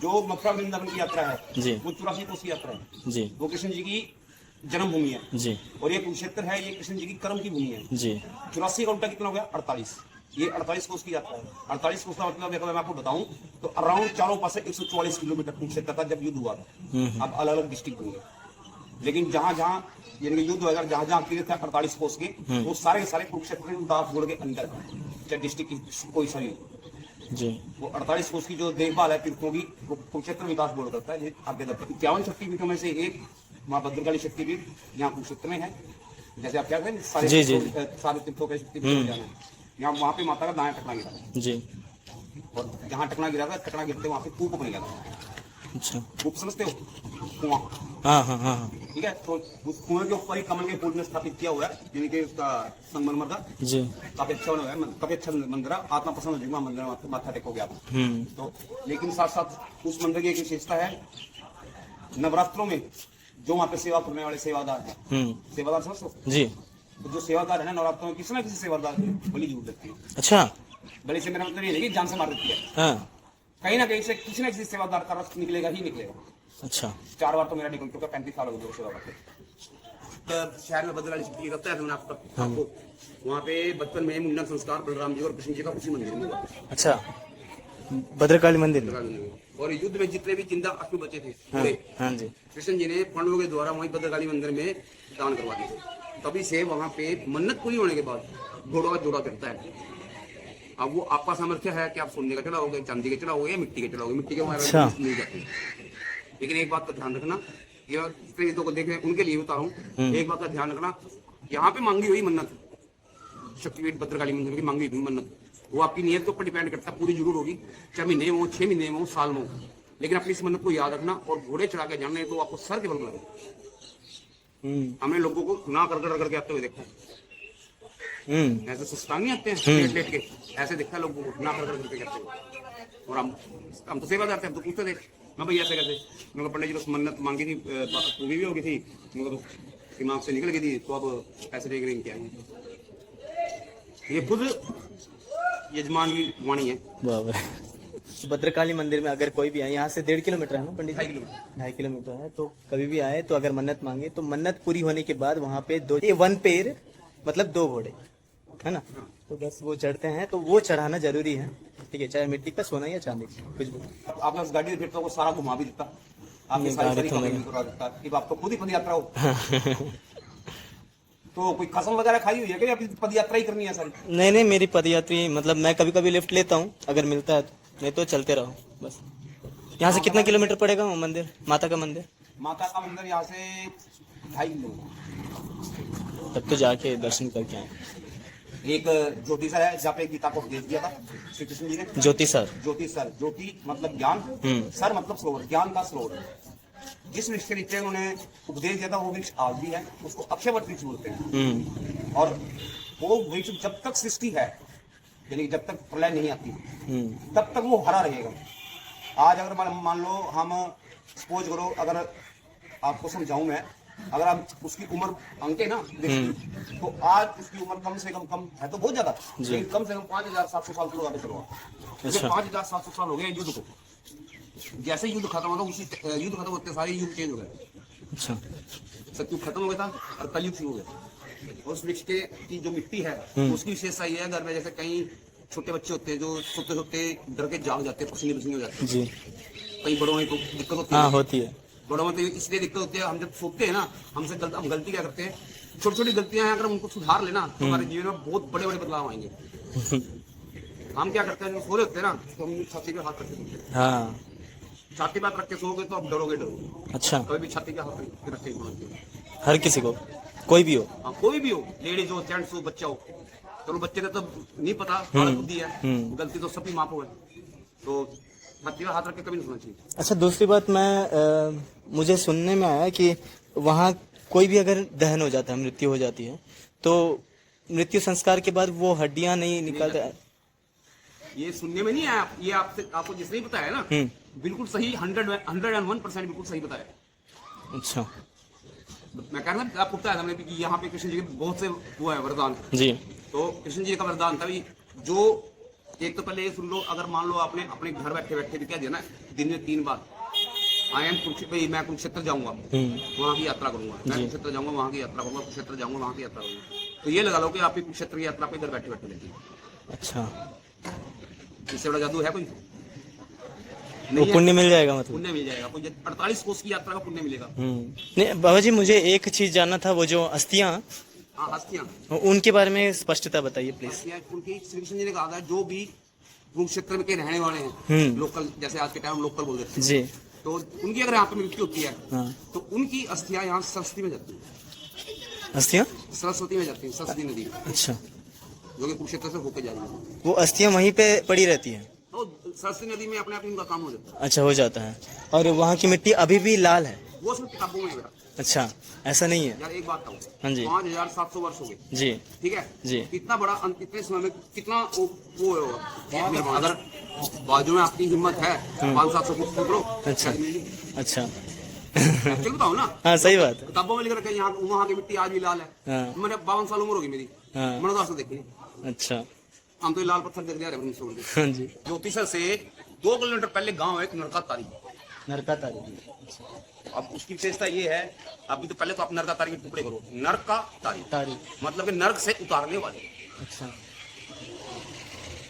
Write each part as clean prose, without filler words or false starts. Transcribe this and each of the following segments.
जो मथुरा वृंदावन की यात्रा है जी वो 84 कोस की यात्रा है। जी वो कृष्ण जी की जन्मभूमि है। जी और ये कुरुक्षेत्र है, ये कृष्ण जी की कर्म की भूमि है। जी 84 का उल्टा कितना हो गया? 48। ये 48 कोस की यात्रा है। 48 कोस का मतलब अगर मैं आपको बताऊं तो अराउंड चारों पास 144 किलोमीटर कुरुक्षेत्र था जब युद्ध हुआ था। अब अलग अलग डिस्ट्रिक्ट हुए, लेकिन जहां जहां यानी कि युद्ध वगैरह जहां जहां क्लियर था 48 कोस के, वो सारे के सारे कुरुक्षेत्र के दास जोड़ के अंदर, चाहे डिस्ट्रिक्ट की कोई सा जी वो 48 कोस की जो देखभाल है तीर्थों की, वो कुरुक्षेत्र विकास बोर्ड करता है। ये आगे तक 51 शक्तिपीठों में से एक माँ भद्रकाली शक्तिपीठ यहाँ कुरुक्षेत्र में है। जैसे आप क्या कहते हैं सारे जी, जी। सारे तीर्थों के शक्तिपीठ में जाना है। यहाँ वहाँ पे माता का दाएं टकना गिरा था, जी और जहाँ टकना गिरा था, टकना गिरते वहाँ पे कूप बन गया था। अच्छा कूप समझते हो? कुआं। हाँ हाँ हाँ हाँ ठीक है, तो उस कुएं के ऊपर ही कमल के फूल में स्थापित किया हुआ है, यानी कि उसका संगमरमर का जी काफी अच्छा बना हुआ है। काफी अच्छा मंदिर है, आत्मा प्रसन्न हो जाएगा मंदिर में माथा टेकोगे आप। तो लेकिन साथ साथ उस मंदिर की एक विशेषता है, नवरात्रों में जो वहाँ पे सेवा करने वाले सेवादार हैं, सेवादार समझो जी तो जो सेवादार है ना, नवरात्रों में किसी ना किसी सेवादार की बलि जरूर देती है। अच्छा बलि से मेरा मतलब ये नहीं कि जान से मार देती है, हाँ कहीं ना कहीं से किसी ना किसी सेवादार का रक्त निकलेगा ही निकलेगा। अच्छा 4 बार तो मेरा निकल चुका, 35 साल हो गए सेवा करते। तो शहर में भद्रकाली शक्ति करता है, तो मैंने आपको वहाँ पे बचपन में मुंडन संस्कार बलराम जी और कृष्ण जी का उसी मंदिर में हुआ। अच्छा भद्रकाली मंदिर में। और युद्ध में जितने भी जिंदा अश्व बचे थे हाँ पूरे, हाँ जी कृष्ण जी ने पांडवों के द्वारा वहीं भद्रकाली मंदिर में दान करवा दिए थे। तभी से वहां पे मन्नत पूरी होने के बाद घोड़ा का जोड़ा करता है। अब वो आपका सामर्थ्य है कि आप सोने का चढ़ाओगे, चांदी के चढ़ाओगे या मिट्टी के चढ़ाओगे। मिट्टी के हमारे अच्छा। नहीं जाते, लेकिन एक बात का ध्यान रखना, ये प्रेरितों को देख रहे हैं उनके लिए बता रहा हूँ, एक बात का ध्यान रखना, यहाँ पे मांगी हुई मन्नत, शक्तिपीठ भद्रकाली मंदिर की मांगी हुई मन्नत, वो आपकी नियत के ऊपर डिपेंड करता है, पूरी जरूर होगी, चाहे महीने में हो, 6 महीने में हो, साल में हो। लेकिन अपनी इस मन्नत को याद रखना और घोड़े चढ़ा के जाना है तो आपको सर के बल मिलेगा। हमने लोगों को ना कर करके आते हुए देखा, ऐसे सुस्तांग नहीं आते हैं लेट लेट के, ऐसे देखता है लोगों को ना कर करके करते हुए। और हम तो सेवादार थे, हम तो पूछते थे मैं भैया ऐसे कैसे, मैं पंडित जी को मन्नत मांगी थी, पूरी भी हो गई थी, तो दिमाग से निकल गई थी, तो अब ऐसे देख रहे हैं क्या है। ये खुद यजमान की वाणी है। बाबा भद्रकाली मंदिर में अगर कोई भी आए, यहाँ से 1.5 किलोमीटर है ना पंडित? 2.5 किलोमीटर 2.5 किलोमीटर है। तो कभी भी आए तो अगर मन्नत मांगे तो मन्नत पूरी होने के बाद वहाँ पे 1 पेड़ मतलब 2 घोड़े है ना, तो बस वो चढ़ते हैं, तो वो चढ़ाना जरूरी है। ठीक है, चाहे मिट्टी का सोना या चांदी कुछ भी। आपने उस गाड़ी फिर तो सारा घुमा भी देता, आपने सारी कमाई करवा देता, कि आपको खुद ही पद यात्रा हो। तो कोई कसम वगैरह खाई हुई है कि अभी पद यात्रा ही करनी है सारी? नहीं नहीं, मेरी पदयात्री मतलब मैं कभी कभी लिफ्ट लेता हूँ अगर मिलता है तो, नहीं तो चलते रहो बस। यहाँ से कितना किलोमीटर पड़ेगा वो मंदिर, माता का मंदिर? माता का मंदिर यहाँ से 2.5 किलोमीटर। तब तो जाके दर्शन करके आए। एक ज्योति सर है जहाँ पे गीता को उपदेश दिया था श्री कृष्ण जी ने। ज्योति सर। ज्योति सर, ज्योति मतलब ज्ञान, सर मतलब सरोवर, ज्ञान का सरोवर। जिस वृक्ष के नीचे उन्होंने उपदेश दिया था वो वृक्ष आज भी है, उसको अक्षयवट वृक्ष बोलते हैं। और वो वृक्ष जब तक सृष्टि है, यानी जब तक प्रलय नहीं आती तब तक वो हरा रहेगा। आज अगर मान लो हम सपोज करो, अगर आपको समझाऊं मैं, अगर आप उसकी उम्र अंके ना देखिए, तो आज उसकी उम्र कम से कम है तो बहुत ज्यादा, लेकिन कम से कम 5700 साल तो आगे चलो। 5700 साल हो गए युद्ध को। जैसे युद्ध खत्म होगा, उसी युद्ध खत्म होते सारे युग चेंज हो गए। अच्छा। सतयुग खत्म हो गया था और कलयुग शुरू हो गया। उस वृक्ष के की जो मिट्टी है उसकी विशेषता ये है, घर में जैसे कई छोटे बच्चे होते हैं जो सोते सोते डर के जाग जाते हैं, पसीने पसीने हो जाते हैं जी। कई बड़ों में तो दिक्कत होती है। हाँ होती है। बड़ों में तो इसलिए दिक्कत होती है, हम जब सोते हैं ना, हमसे हम गलती क्या करते हैं, छोटी छोटी गलतियां हैं, अगर हम उनको सुधार लेना तो हमारे जीवन में बहुत बड़े बड़े बदलाव आएंगे। हम क्या करते हैं, जो सो रहे होते हैं ना, तो हम छाती पे हाथ रखते हैं। हाँ छाती पे हाथ रख के सोओगे तो आप डरोगे डरोगे। अच्छा। कभी भी छाती पे हाथ रख के सोना चाहिए। हर किसी को, कोई भी हो। हाँ, कोई भी हो, लेडीज हो, जेंट्स हो, बच्चा हो। चलो बच्चे का तो नहीं पता, बालक बुद्धि है, गलती तो सभी माँ को है, तो छाती पे हाथ रख के कभी नहीं सोना चाहिए। अच्छा, दूसरी बात मुझे सुनने में आया कि वहाँ कोई भी अगर दहन हो जाता है, मृत्यु हो जाती है, तो मृत्यु संस्कार के बाद वो हड्डियां नहीं निकलता। ये सुनने में नहीं आया, ये आपको जिसने भी बताया ना, बिल्कुल सही, 101% बिल्कुल सही बताया। अच्छा। मैं कह रहा था, आपको बताया था मैंने कि यहाँ पे कृष्ण जी के बहुत से हुआ है वरदान जी। तो कृष्ण जी का वरदान था, जो एक तो पहले ये सुन लो, अगर मान लो आपने अपने घर बैठे बैठे भी क्या दिया ना, दिन में 3 बार आई एम मैं कुरुक्षेत्र जाऊंगा, वहां की यात्रा करूंगा, मैं कुरुक्षेत्र जाऊंगा, वहां की यात्रा करूंगा, कुरुक्षेत्र जाऊंगा, वहां की यात्रा करूंगा, तो ये लगा लो कि आपकी कुरुक्षेत्र की यात्रा आपके घर बैठे बैठे लेती है। अच्छा, इससे बड़ा जादू है कोई? वो नहीं है। पुण्य मिल जाएगा मतलब। पुण्य मिल जाएगा, कोई 48 कोस की यात्रा का पुण्य मिलेगा। नहीं बाबा जी, मुझे एक चीज जानना था, वो जो अस्थियां, हाँ, हस्तियां, उनके बारे में स्पष्टता बताइए प्लीज। हस्तियां उनकी श्री कृष्ण जी ने कहा था, जो भी कुरुक्षेत्र के रहने वाले हैं, लोकल, जैसे आज के टाइम लोकल बोल देते हैं जी, तो उनकी अगर यहाँ पे मृत्यु होती है, हाँ, तो उनकी अस्थियां यहाँ सरस्वती में जाती है, अस्थियां सरस्वती में जाती है, सरस्वती नदी में, अच्छा, जो कि कुरुक्षेत्र से होकर जा रही है। वो अस्थियां वहीं पे पड़ी रहती हैं। तो सरस्वती नदी में अपने आप इनका काम हो जाता है। अच्छा, हो जाता है। और वहाँ की मिट्टी अभी भी लाल है? वो सब किताबों में है बेटा। अच्छा, ऐसा नहीं है? यार एक बात कहूँ, हाँ जी, 5700 वर्ष हो गए, जी ठीक है जी, कितना बड़ा इतने समय में कितना वो होगा। अगर बाजू में आपकी हिम्मत है 500-700 फुट फूक लो। अच्छा, अच्छा, चल बताओ ना, हाँ सही बात है। किताबों में लिख रखा है यहाँ वहाँ की मिट्टी आज भी लाल है। हाँ, मैंने 52 साल उम्र होगी मेरी, हाँ, मैंने तो आज तक देखी नहीं। अच्छा, हम तो ये लाल पत्थर देख रहे हैं छोड़ के। हाँ जी। ज्योतिषर से 2 किलोमीटर पहले गांव है एक नरका तारी। नरका तारी, अब उसकी विशेषता ये है, अभी तो पहले तो आप नरका तारी के टुकड़े करो, नरका तारी तारी, मतलब कि नर्क से उतारने वाले। अच्छा,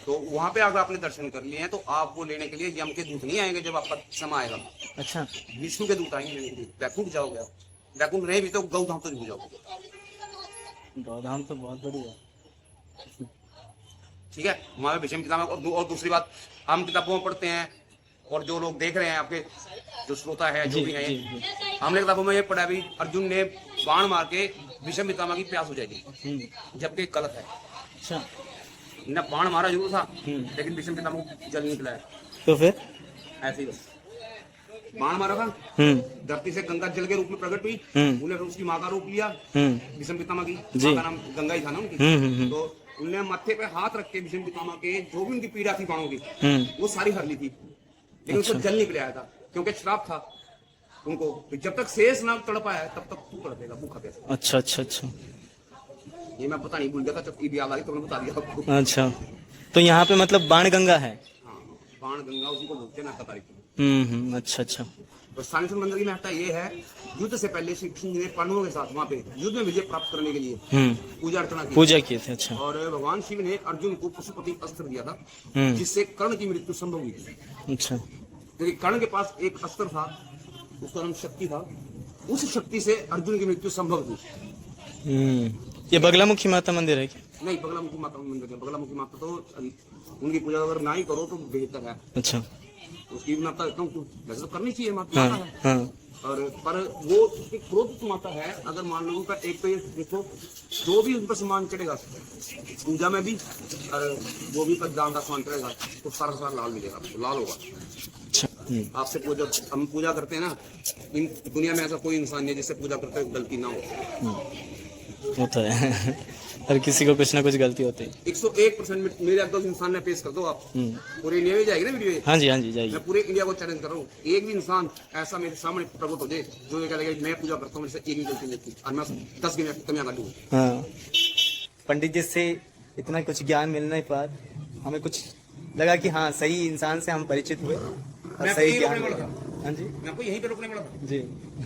तो वहां पे अगर आपने दर्शन कर लिए हैं तो आपको लेने के लिए यम के दूत नहीं आएंगे जब आपका समय आएगा, अच्छा, विष्णु के दूत आएंगे लेने के लिए। बैकुंठ जाओगे आप, बैकुंठ रहे भी तो गौधाम तो नहीं जाओगे, गौधाम तो बहुत बढ़िया। ठीक है। हमारे विषय में किताब और दूसरी बात, हम किताबों में पढ़ते हैं और जो लोग देख रहे हैं आपके जो श्रोता है जो जी, भी है, जी, जी, हमने किताबों में ये पढ़ा भी अर्जुन ने बाण मार के विषम पितामह की प्यास हो जाएगी, जबकि गलत है। अच्छा, न बाण मारा जरूर था, लेकिन विषम पितामह को जल निकला है, तो फिर ऐसे ही बस। बाण मारा था, धरती से गंगा जल के रूप में प्रकट हुई, उन्हें फिर उसकी माँ का रूप लिया, विषम पितामह की माँ का नाम गंगा ही था ना उनकी, तो उन्हें मत्थे पे हाथ रख के विषम पितामह के जो भी उनकी पीड़ा थी बाणों की वो सारी हर ली थी, लेकिन उसको जल नहीं पिलाया था क्योंकि श्राप था उनको, जब तक शेष ना तड़प आया तब तक तू तड़पेगा भूखा प्यासा। अच्छा, अच्छा, अच्छा, ये मैं पता नहीं भूल गया था, जब ईद याद आ गई तो मैंने बता दिया आपको। अच्छा, तो यहाँ पे मतलब बाण गंगा है? हाँ, बाण गंगा उसी को बोलते हैं ना तारीख में। अच्छा, अच्छा, तो स्थानेश्वर मंदिर की महत्ता ये है, युद्ध से पहले श्री कृष्ण जी ने पांडवों के साथ वहाँ पे युद्ध में विजय प्राप्त करने के लिए पूजा अर्चना की, पूजा किए थे। अच्छा, और भगवान शिव ने अर्जुन को पशुपति अस्त्र दिया था, जिससे कर्ण की मृत्यु संभव हुई थी। अच्छा, क्योंकि कर्ण के पास एक अस्त्र था, उसका नाम शक्ति था, उस शक्ति से अर्जुन की मृत्यु संभव थी। ये बगलामुखी माता मंदिर है क्या? नहीं, बगलामुखी माता मंदिर है। बगलामुखी माता तो उनकी पूजा अगर ना ही करो तो बेहतर है, अच्छा, उसकी माता वैसे तो करनी चाहिए, माता हाँ, है। हाँ, और पर वो एक क्रोधित माता है। अगर मान लो का एक तो ये देखो, जो भी उन पर सामान चढ़ेगा पूजा में भी, और वो भी पर दान का सामान चढ़ेगा तो सारा लाल मिलेगा, लाल होगा। अच्छा, आपसे पूजा, हम पूजा करते हैं ना, इन दुनिया में ऐसा कोई इंसान नहीं है जिससे पूजा करते हुए गलती ना हो। होता है हर किसी को कुछ ना कुछ गलती होती है। 101% में मेरे अब तक इंसान ने पेश कर दो आप, पूरे इंडिया में जाएगी ना वीडियो। हाँ जी, हाँ जी, जाइए। मैं पूरे इंडिया को चैलेंज कर रहा हूँ, एक भी इंसान ऐसा मेरे सामने प्रकट हो जाए जो ये कहेगा मैं पूजा करता हूँ, एक भी गलती नहीं थी और मैं 10 की कमियां कर दूँ। हाँ, पंडित जी से इतना कुछ ज्ञान मिलने के बाद हमें कुछ लगा कि हाँ, सही इंसान से हम परिचित हुए और सही ज्ञान। हाँ जी, मैं आपको यहीं पे रुकने वाला था जी।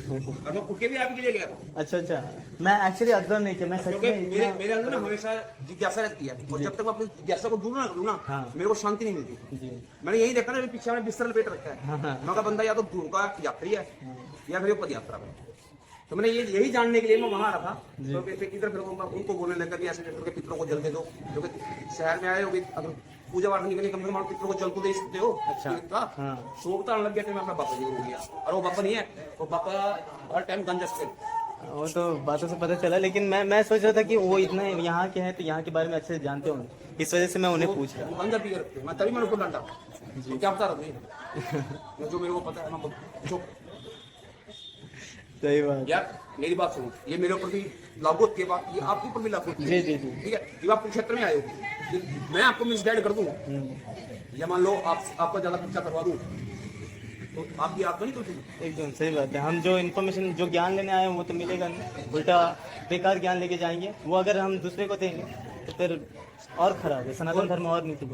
और मैं उठ के भी आपके लिए गया था, अच्छा, अच्छा, मैं एक्चुअली ऑब्जर्व नहीं किया, मैं सच क्योंकि में मेरे अंदर ना हमेशा जिज्ञासा रहती है, और जब तक मैं अपनी जिज्ञासा को दूर ना करूँ ना, हाँ। मेरे को शांति नहीं मिलती। जी, मैंने यही देखा ना, पीछे मैंने बिस्तर लपेट रखा है, हाँ, हाँ, मैं का बंदा या तो दूर का यात्री है या फिर पद यात्रा में। तो मैंने यही जानने के लिए मैं वहां रहा था, तो इधर फिर उनको बोलने लगा कि ऐसे करके पितरों को जल दे दो, क्योंकि शहर में आए हो, अगर पूजा पाठ नहीं करनी कम से कम पितरों को जल तो दे सकते हो। अच्छा, हाँ। सोचता लग गया, मैं अपना पापा जी को बोल गया, और वो पापा नहीं है, वो पापा हर टाइम गंजा से। वो तो बातों से पता चला, लेकिन मैं सोच रहा था कि वो इतने यहाँ के हैं तो यहाँ के बारे में अच्छे से जानते होंगे, इस वजह से मैं उन्हें पूछ रहा। गंजा पी कर, मैं तभी मैंने उसको डांटा, क्या बता रहा था जो मेरे को पता है ना, जो सही बात। यार मेरी बात सुनो, ये मेरे ऊपर भी लागू होती है बात, ये आपके ऊपर भी लागू होती है। जी, जी, जी। ठीक है, जब आप क्षेत्र में आए हो, मैं आपको मिसगाइड कर दूं या मान लो आपका ज्यादा खर्चा करवा दूं, तो आपकी आत्मा नहीं टूटेगी। एकदम सही बात है। हम जो इन्फॉर्मेशन, जो ज्ञान लेने आए हैं वो तो मिलेगा नहीं, उल्टा बेकार ज्ञान लेके जाएंगे। वो अगर हम दूसरे को देंगे तो फिर और खराब है, सनातन धर्म और नहीं।